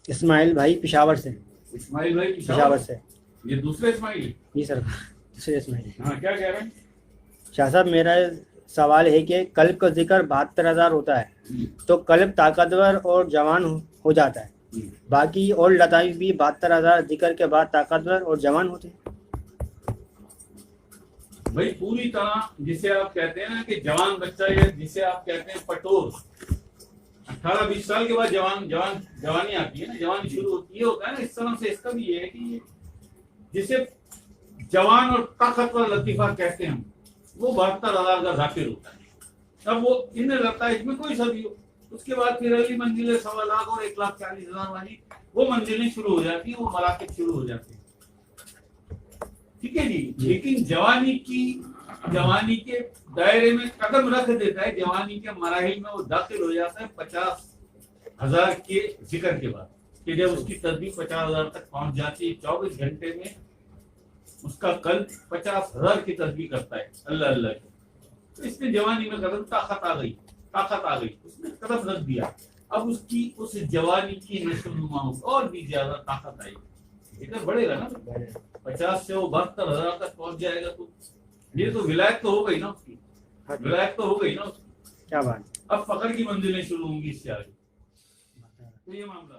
اسماعیل بھائی پشاور سے. اسماعیل بھائی پشاور سے. یہ دوسرے اسماعیل؟ جی سر, دوسرے اسماعیل. ہاں کیا کہہ رہے ہیں؟ شاہ صاحب میرا سوال ہے کہ قلب کا ذکر 72,000 ہوتا ہے تو قلب طاقتور اور جوان ہو جاتا ہے, باقی اور لطائف بھی 72,000 ذکر کے بعد طاقتور اور جوان ہوتے ہیں. بھائی پوری طرح جسے آپ کہتے ہیں نا کہ جوان بچہ, یا جسے آپ کہتے ہیں پٹور, 18-20 سال کے بعد جوانی آتی ہے نا, جوانی شروع ہوتی ہے, ہوتا ہے نا. اس طرح سے اس کا بھی یہ ہے کہ جسے جوان اور طاقتور لطیفہ کہتے ہیں وہ 72,000 کا ذاکر ہوتا ہے. اب وہ ان لطائف میں کوئی سا بھی ہو, اس کے بعد پھر اگلی منزلیں 1.25 لاکھ اور 1,40,000 والی وہ منزلیں شروع ہو جاتی ہیں, وہ مراکز شروع ہو جاتے ہیں. ٹھیک ہے جی. لیکن جوانی کے دائرے میں قدم رکھ دیتا ہے, جوانی کے مراحل میں وہ داخل ہو جاتا ہے 50,000 کے ذکر کے بعد, کہ جب اس کی تسبیح 50,000 تک پہنچ جاتی ہے, 24 گھنٹے میں اس کا قلب 50,000 کی تسبیح کرتا ہے اللہ اللہ کی. تو اس نے جوانی میں قدم طاقت آ گئی, اس نے قدم رکھ دیا. اب اس جوانی کی نشو و نما اور بھی زیادہ طاقت آئی, ذکر بڑھے گا نا, 50 سے وہ 72,000 تک پہنچ جائے گا. تو یہ تو ولایت تو ہو گئی نا اس کی, ولایت تو ہو گئی نا اس کی. کیا بات. اب فقر کی منزلیں شروع ہوں گی اس سے آگے. تو یہ معاملہ